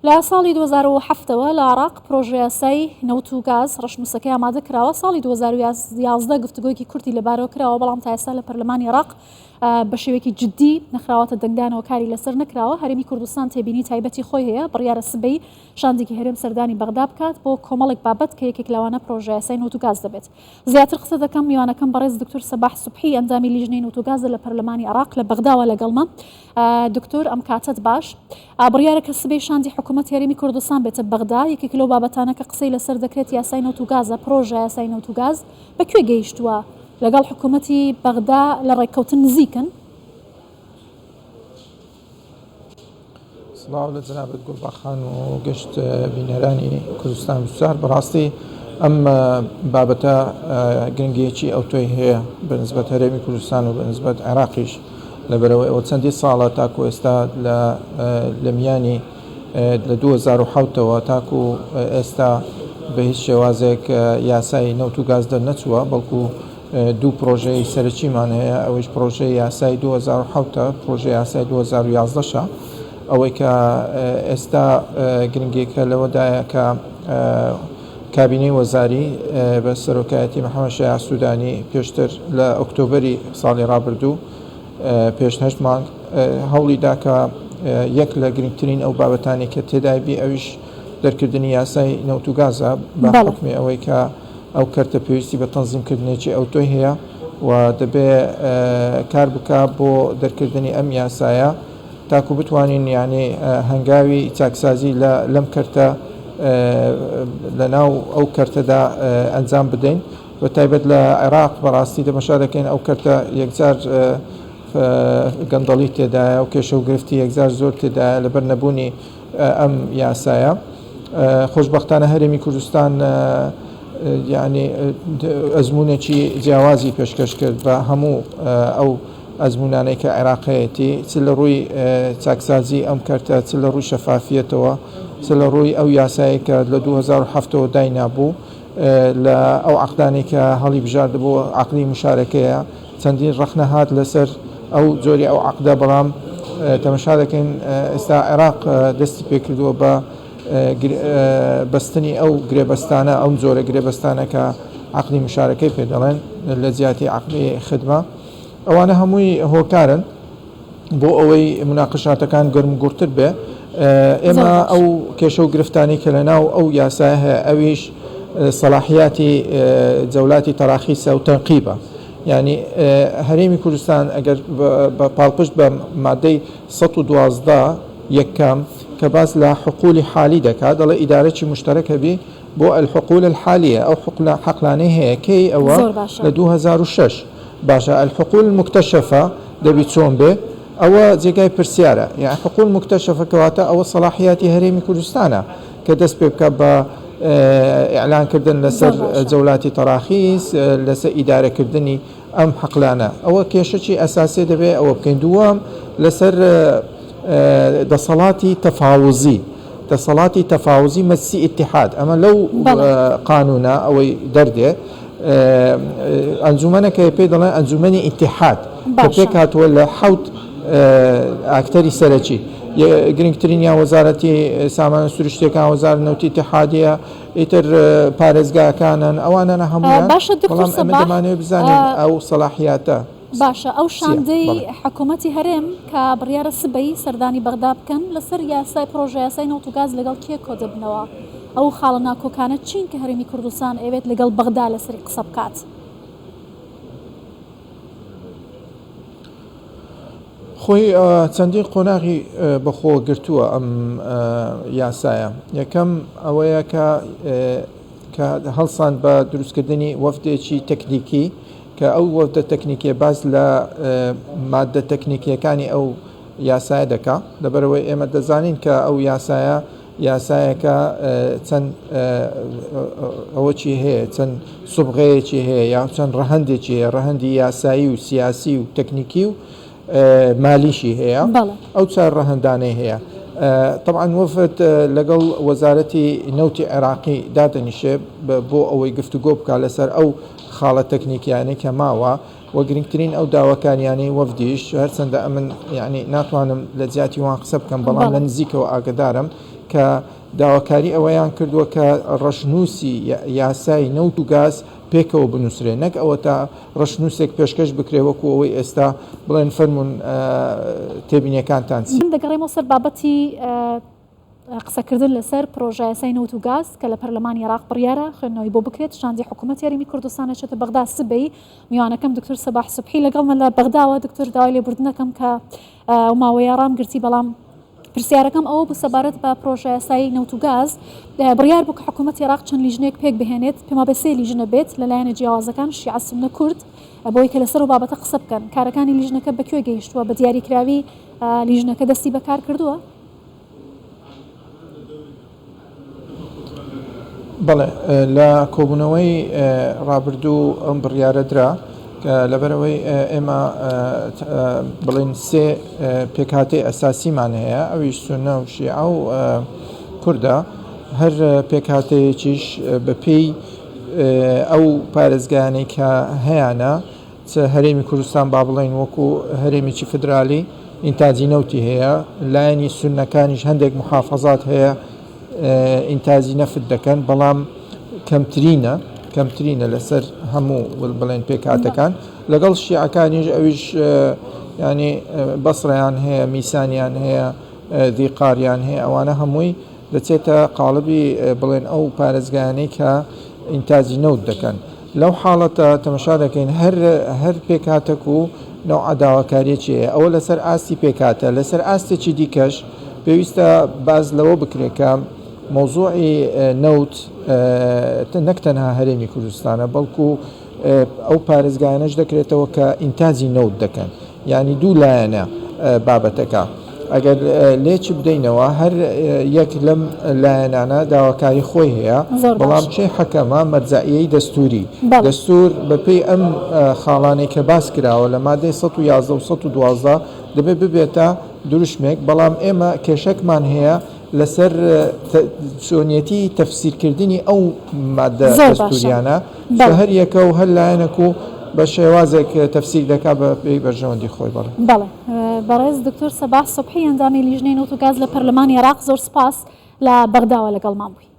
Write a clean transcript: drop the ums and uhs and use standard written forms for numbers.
لا ساڵی 2007ەوە لە عراق پرۆژە یاسای نەوت و گاز ڕەشنووسەکەی ئامادە کراوە. ساڵی 2011 گفتوگۆیەکی کورتی لەبارەوە کراوە، بەڵام تا ئێستا لە پەرلەمانی عراق بە شێوەیەکی جدی نەخراوەتە دەنگدانەوە، کاری لەسەر نەکراوە. هەرێمی کوردستان تێبینی تایبەتی خۆی هەیە، بڕیارە سبەی شاندێکی هەرێم سەردانی بەغدا بکات بۆ کۆمەڵێک بابەت کە یەکێک لەوانە پرۆژە یاسای نەوت و گاز دەبێت. زیاتر قسە دەکەم میوانەکەم بەڕێز دکتۆر سەباح سوبحی ئەندامی لیژنەی نەوت و گازە لە پەرلەمانی عراق لە بەغداوە لەگەڵمە. دکتۆر ئەم کاتت باش، بڕیارە کە سبەی شاندی حکوومەت هەرێمی کوردستان بێتە بەغدا. یەکێک لەو بابەتانە کە قسەی لەسەر دەکرێت یاسای نەوت و گازە، پرۆژە یاسای نەوت و گاز بەکوێ گەیشتووە؟ لەگەڵ حکوومەتی بەغدا لە ڕێککەوتن نزیکن؟ سڵاو لە جەنابەت گوڵباخان و گەشت بینەرانی کوردستان بسیار. بەڕاستی ئەم بابەتە گرنگیەکی ئەوتۆی هەیە بەنسبەت هەرێمی کوردستان و بەنسبەت عێراقیش، لەبەرەوەی ئەوە چەندی ساڵە تاکو ئێستا لە میانی لە 2007ەوە تاکو ئێستا بە هیچ شێوازێک یاسای نەوت و گاز دەرنەچووە، بەڵکو دوو پرۆژەی سەرەکیمان هەیە. ئەوەیش پرۆژەی یاسای 2007، پرۆژەی یاسای 2011 ئەوەی کە ئێستا گرنگێکە لەوەدایە کە کابینەی وەزاری بە سەرۆکایەتی محەممەد شایع سوودانی پێشتر لە ئۆکتۆبەری ساڵی ڕابردوو پێش 8 مانگ هەوڵی دا کە یەک لە گرنگترین ئەو بابەتانی کە تێدایبی ئەویش دەرکردنی یاسای نەوت و گازە بە حکمی ئەوەی کە ئەو کەرتە پێویستی بە تەنزیمکردنێکی ئەوتۆی هەیە و دەبێ کار بکە بۆ دەرکردنی ئەم یاسایە تاکو بتوانین یعنی هەنگاوی چاکسازی لەم کەرتە لە ناو ئەو کەرتەدا ئەنجام بدەین. بە تایبەت لە عێراق بەڕاستی دەمەشا دەکەین ئەو کەرتە یەکجار گەندەڵی تێدایە و کێشە و گرفتی یەکجار زۆر تێدایە لەبەر نەبوونی ئەم یاسایە. خۆشبەختانە هەرێمی کوردستان یعنی ئەزمونێکی جیاوازی پێشکەش کرد بە هەموو ئەو ئەزمونانەی کە عێراقەتی، چ لە ڕووی چاکسازی ئەم کەرتە، چ لە ڕووی شەفافیەتەوە، چ لە ڕووی ئەو یاسایی کە لە 2007ەوە داینابوو لە ئەو عەقدانەی کە هەڵی بژاردبوو عەقدی مشارەکەیە. چەندین ڕەخنەهات لەسەر ئەو جۆری ئەو عەقدە، بەڵام تەماشا دەکەین ئێستا عێراق دەستی پێکردووە بە بەستنی ئەو گرێبەستانە، ئەو جۆرە گرێبەستانە کە عەقدی مشارەکەی پێ دەڵێن لە جیاتی عەقدی خدمە. ئەوانە هەمووی هۆکارن بۆ ئەوەی مناقشاتەکان گەرم گورتر بێ. ئێمە ئەو کێشە و گرفتانی کە لە ناو ئەو یاسای هەیە ئەویش سەلاحیاتی جەولاتی تەراخیسە و تەنقیبە. یعنی هەرێمی کوردستان ئەگەر بە پاڵپشت بە مادەی 112 یەکەم کە باس لە حقولی حالی دەکات، دەڵێ ئیدارەی مشتەرەکە بێ بۆ الحقول الحالیە، ئەو حەقلانەی هەیە کەی ئەوە لە 2006 باشە. الحقول المكتشفة دەبی چۆن بێ ئەوە جێگای پرسیارە. یعنی حقوق مكتشفة کەواتە ئەوە سەلاحیاتی هەرێمی کوردستانە کە دەست پێ بکە بە ئیعلانکردن لەسەر جەولاتی تەراخیس، لەسەر ئیدارەکردنی ئەم حەقلانە. ئەوە کێشەی ئەساسی دەبێت ئەوە بکەین. دووەم لەسەر دەسەڵاتی تەفاوزی، دەسەڵاتی تەفاوزی مەجلیسی ئیتیحاد. ئەمە لەو قانونە ئەوەی دەردێ ئەنجومەنەکە پێ دەڵێن ئەنجومەنی ئیتیحاد کە پێک هاتووە لە 7 ئاکتەری سەرەکی. گرنگترینیان وەزارەتی سامان سروشتیەکان، وەزارەتی نەوتی ئیتیحادیە، ئیتر پارێزگاکانن، ئەوانە هەموویان. بەڵام ئەمە دەمانەوێت بزانین ئەو سەلاحیاتە. باشە، ئەو شاندەی حکوومەتی هەرێم کە بڕیارە سبەی سەردانی بەغدا بکەن لەسەر یاسای پرۆژە یاسای نەوت و گاز لەگەڵ کێ کۆ دەبنەوە؟ ئەو خاڵە ناکۆکانە چین کە هەرێمی کوردستان ئەوێت لەگەڵ بەغدا لەسەری قسە بکات؟ خۆی چەندین قۆناغی بەخۆ گرتووە ئەم یاسایە. یەکەم ئەوەیە کە هەڵسان بە دروستکردنی وەفدێکی تەکنیکی کە ئەو وەفدە تەکنیکیە باز لە مادە تەکنیکیەکانی ئەو یاسایە دەکا. لەبەرەوەی ئێمە دەزانین کە ئەو یاسایەکە چەند ئەوەی هەیە، چەند سوبغەیەکی هەیە یا چەند ڕەهەندێکی هەیە، ڕەهەندی یاسایی و سیاسی و تەکنیکی و مالیشی هەیە. ئەو چار ڕەهەندانەی هەیە. طبعا وفد لەگەڵ وەزارەتی نەوتی عێراقی دادەنیشێ بۆ ئەوەی گفتوگۆ بکات لەسەر ئەو خاڵە تەکنیکیانەی کە ماوە. و گرنگترین ئەو داواکاریانەی وەفدیش هەرچەندە ئەمن یعنی ناتوانم لە جیاتی وان قسە بکەم بەڵام لە نزیکەوە ئاگدارم کە داواکاری ئەوەیان کردووە کە ڕەشنووسی یاسای نەوت و گاز پێکەوە بنووسرێ نەک ئەوە تا ڕەشنووسێک پێشکەش بکرێ وەکو ئەوەی ئێستا بڵێن فەرمونون تێبینیەکانتان چی دەگەڕێمەوە سەر بابەتی قسەکردن لەسەر پرۆژە یاسای نەوت و گاز کە لە پەرلەمانی عێراق بڕیارە خوێندنەوەی بۆ بکرێت شاندی حکوومەت یاریمی کوردستان چێتە بەغدا سبەی میوانەکەم دکتۆر سەباح سوبحی لەگەڵمە لە بەغداوە دکتۆر داوای لێبوردنەکەم کە ماوەیە ڕامگرتی بەڵام پرسیارەکەم ئەوە بوو سەبارەت بە پرۆژە یاسای نەوت و گاز بڕیار بوو کە حکوومەت عێراق چەند لیژنێک پێک بهێنێت پێما بێ 3 لیژنە بێت لەلایەنە جیاوازەکان شیعە سونە کورد بۆی کە لەسەر و بابەتە قسە بکەن کارەکانی لیژنەکە بەکوێ گەیشتووە بە دیاریکراوی لیژنەکە دەستی بەکار کردووە بەڵێ لە کۆبوونەوەی ڕابردوو ئەم بڕیارە درا کە لەبەرەوەی ئێمە بڵێن 3 پێکهاتەی ئەساسیمان هەیە ئەویش سونە و شیعە و کوردە هەر پێکهاتەیەکیش بەپێی ئەو پارێزگایانەی کە هەیەە هەرێمی کوردستان با بڵێن وەکو هەرێمێکی فدرالی ئینتاجی نەوتی هەیە لایەنی سونەکانیش هەندێک محافەزات هەیە ئینتاجی نەفت دەکەن بەڵام کەمترینە لەسەر هەموو بڵێن پێکهاتەکان لەگەڵ شیعەکانیش ئەویش ینی بەسڕیان هەیە میسانیان هەیە دیقاریان هەیە ئەوانە هەمووی دەچێتە قاڵبی بڵێن ئەو پارێزگایانەی کە ئینتاجی نەوت دەکەن لەو حاڵەتە تەمەشا دەکەین هەر پێکهاتەک و نەوع داواکاریەکی هەیە ئەوە لەسەر ئاستی پێکهاتە لەسەر ئاستێکی دیکەش پێویستە باز لەوە بکرێکە مۆزوعی نەوت نەک تەنها هەرێمی کوردستانە بەڵکو ئەو پارێزگایانەش دەکرێتەوە کە ئینتاجی نەوت دەکەن یعنی دوو لایەنە بابەتەکە ئەگەر لێچ بدەینەوە هەر یەک لەم لایەنانە داواکاری خۆی هەیە بەڵام چێ حەکەمە مەرجعیەی دەستوری دەستور بەپێی ئەم خاڵانەی کە باس کراوە لە مادەی 111 و 112 دەبێت ببێتە دروشمێک بەڵام ئێمە کێشەکمان هەیە لەسەر چۆنیەتی تەفسیرکردنی ئەو مادە دەستوریانە هەر یەکە و هەر لایەنێک و بە شێوازێک تەفسیر دەکات بە پێی بەرژەوەندی خۆی بڵێ بەڕێز دکتۆر سەباح سوبحی ئەندامی لیژنەی نەوت و گاز لە پەرلەمانی عێراق زۆر سپاس لە بەغداوە لەگەڵمان بووی